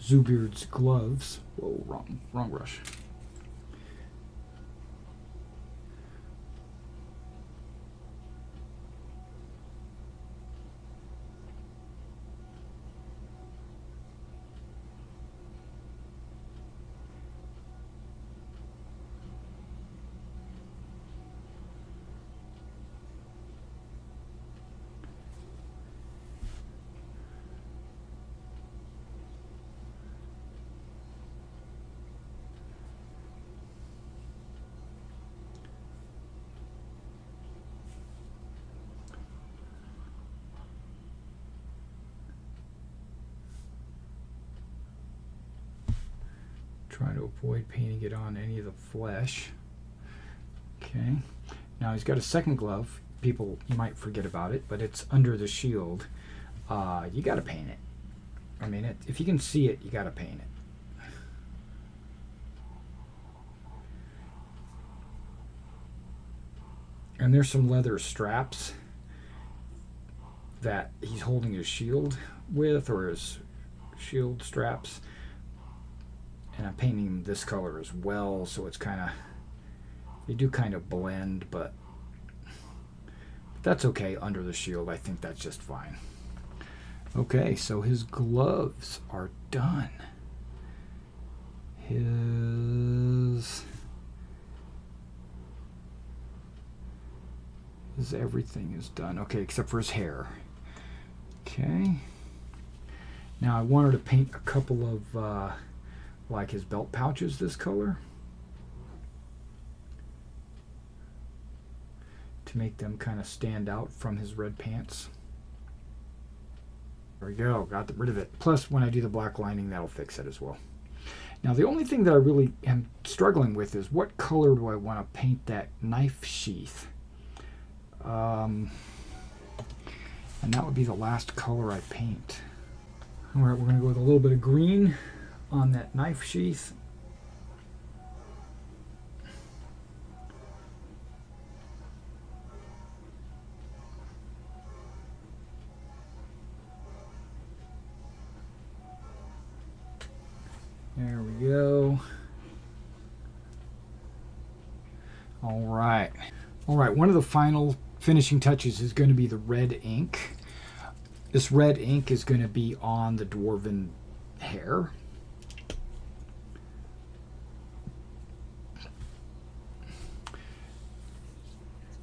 Zoobeard's gloves. Whoa, wrong brush. Trying to avoid painting it on any of the flesh. Okay. Now he's got a second glove. People might forget about it, but it's under the shield. You got to paint it. I mean, if you can see it, you got to paint it. And there's some leather straps that he's holding his shield with, or his shield straps. And I'm painting him this color as well, so it's kind of, they do kind of blend, but that's okay under the shield. I think that's just fine. Okay, so his gloves are done. His everything is done. Okay, except for his hair. Okay. Now I wanted to paint a couple of like his belt pouches this color to make them kind of stand out from his red pants. There we go, got rid of it. Plus, when I do the black lining, that'll fix it as well. Now, the only thing that I really am struggling with is what color do I want to paint that knife sheath? And that would be the last color I paint. All right, we're going to go with a little bit of green on that knife sheath. There we go. All right. All right, one of the final finishing touches is going to be the red ink. This red ink is going to be on the dwarven hair.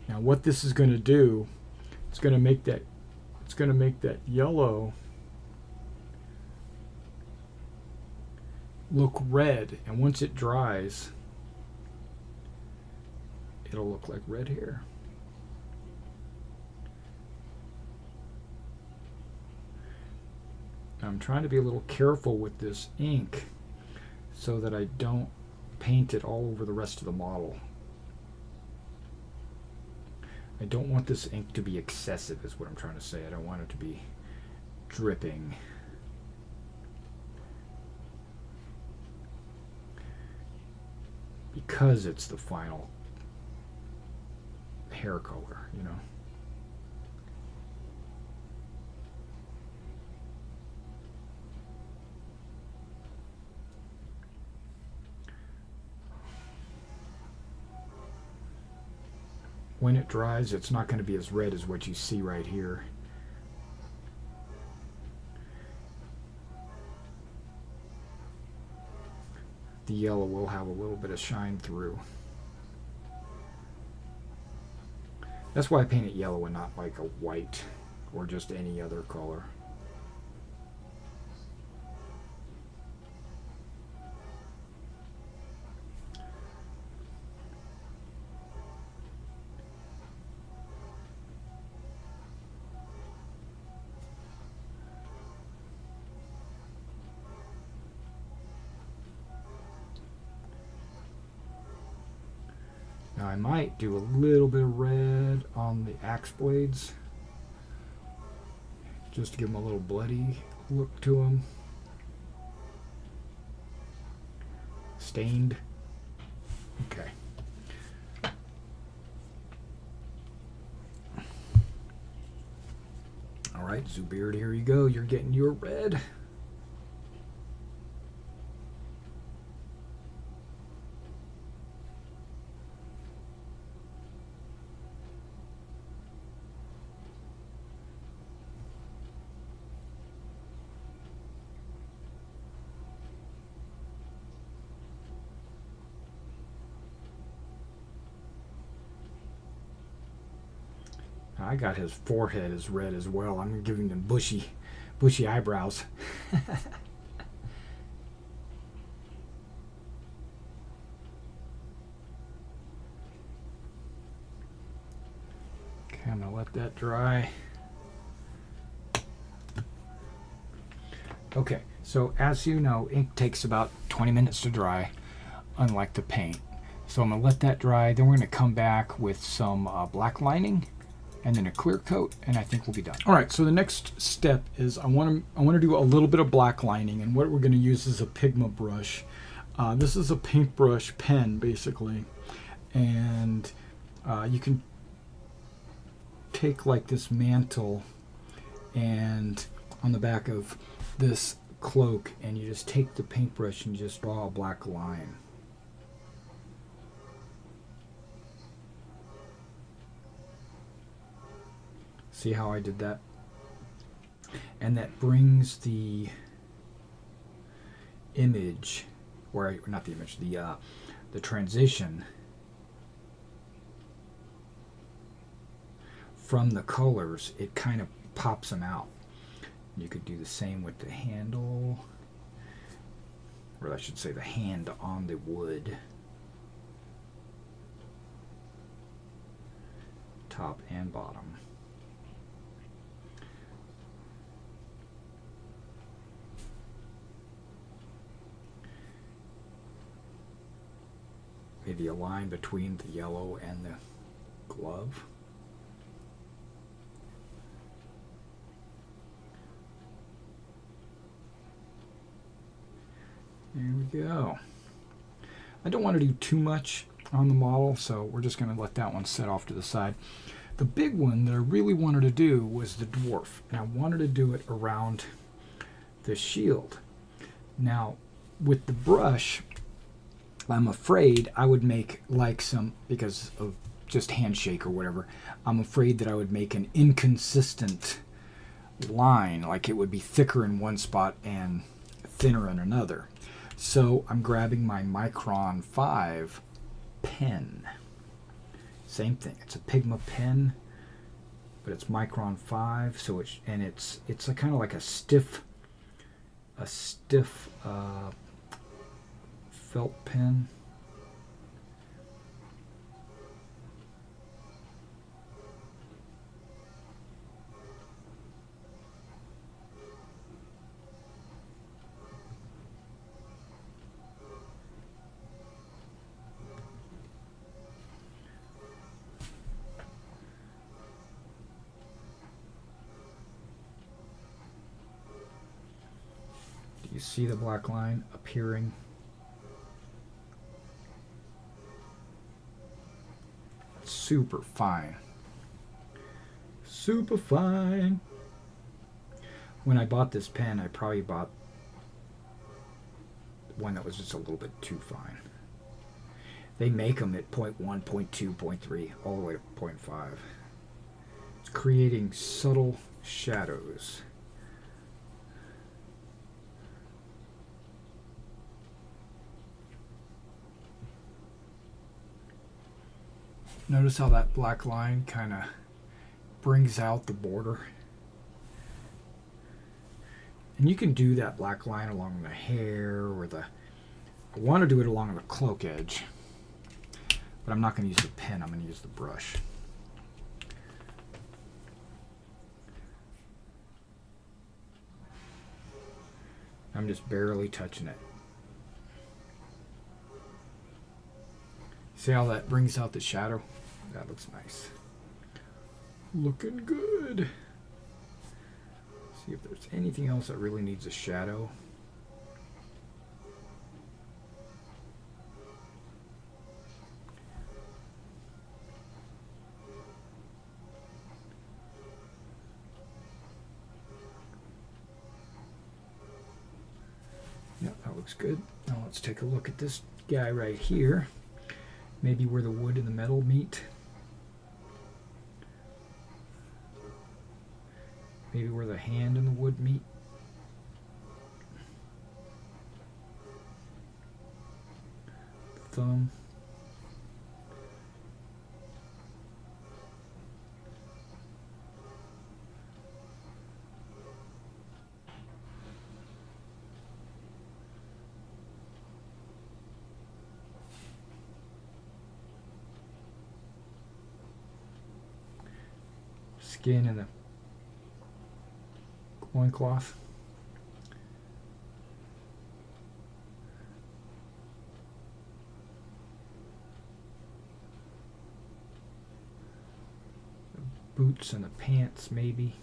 Now what this is going to do, it's going to make that yellow look red, and once it dries, it'll look like red hair. I'm trying to be a little careful with this ink so that I don't paint it all over the rest of the model. I don't want this ink to be excessive, is what I'm trying to say. I don't want it to be dripping. Because it's the final hair color, you know. When it dries, it's not going to be as red as what you see right here. The yellow will have a little bit of shine through. That's why I paint it yellow and not like a white or just any other color. Now I might do a little bit of red on the axe blades, just to give them a little bloody look to them. Stained. Okay. All right, Zubeard, here you go. You're getting your red. I got his forehead as red as well. I'm giving him bushy eyebrows. Okay, I'm gonna let that dry. Okay, So as you know, ink takes about 20 minutes to dry, unlike the paint. So I'm going to let that dry. Then we're going to come back with some black lining and then a clear coat, and I think we'll be done. All right, so the next step is I want to do a little bit of black lining, and what we're going to use is a Pigma brush. This is a paintbrush pen, basically, and you can take like this mantle and on the back of this cloak, and you just take the paintbrush and just draw a black line. See how I did that? And that brings the image, or not the image, the transition from the colors. It kind of pops them out. You could do the same with the handle, or I should say the hand on the wood, top and bottom. Maybe a line between the yellow and the glove. There we go. I don't want to do too much on the model, so we're just going to let that one set off to the side. The big one that I really wanted to do was the dwarf, and I wanted to do it around the shield. Now, with the brush, I'm afraid I would make like some, because of just handshake or whatever, I'm afraid that I would make an inconsistent line, like it would be thicker in one spot and thinner in another. So I'm grabbing my Micron 5 pen. Same thing, it's a Pigma pen, but it's Micron 5, so it's a kind of like a stiff felt pen. Do you see the black line appearing? Super fine. Super fine. When I bought this pen, I probably bought one that was just a little bit too fine. They make them at 0.1, 0.2, 0.3, all the way to 0.5. It's creating subtle shadows. Notice how that black line kind of brings out the border. And you can do that black line along the hair or I want to do it along the cloak edge, but I'm not going to use the pen, I'm going to use the brush. I'm just barely touching it. See how that brings out the shadow? That looks nice. Looking good. See if there's anything else that really needs a shadow. Yep, that looks good. Now let's take a look at this guy right here. Maybe where the wood and the metal meet. Maybe where the hand and the wood meet. Thumb. Skin and the loincloth. boots and the pants, maybe.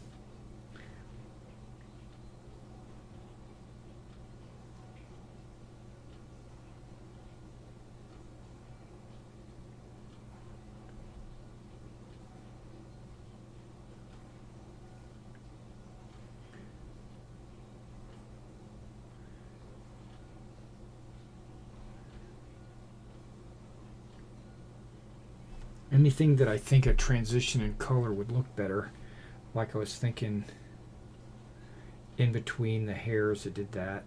Anything that I think a transition in color would look better, like I was thinking in between the hairs that did that.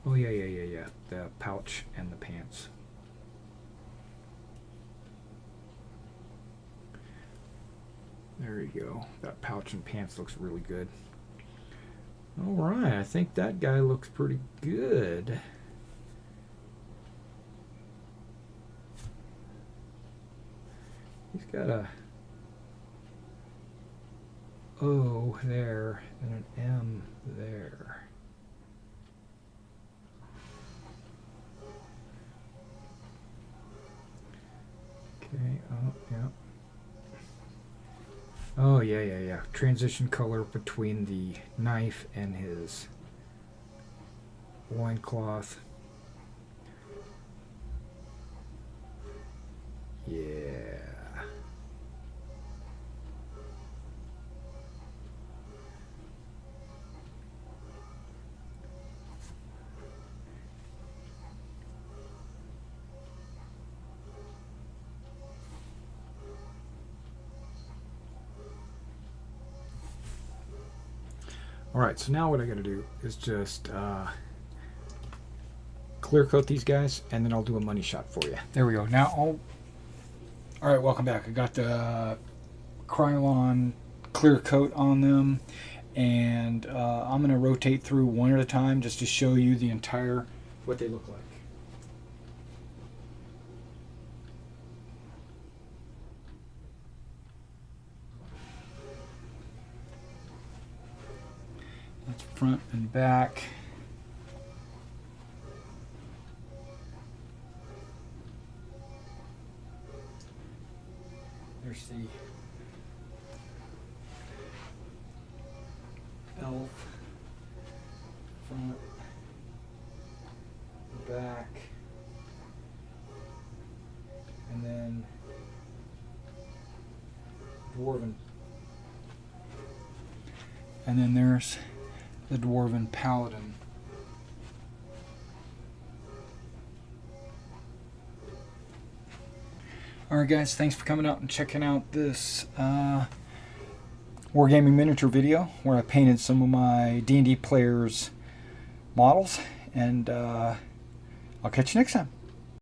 Oh yeah, the pouch and the pants. There you go. That pouch and pants looks really good. All right, I think that guy looks pretty good. He's got a O there and an M there. Okay, oh, yeah. Oh, yeah. Transition color between the knife and his loincloth. Yeah. Alright, so now what I gotta do is just clear coat these guys, and then I'll do a money shot for you. There we go. Now alright, welcome back. I got the Krylon clear coat on them, and I'm gonna rotate through one at a time just to show you the entire, what they look like. That's front and back. There's the elf, front, back, and then dwarven. And then there's the dwarven paladin. Alright guys, thanks for coming out and checking out this Wargaming miniature video where I painted some of my D&D players' models, and I'll catch you next time.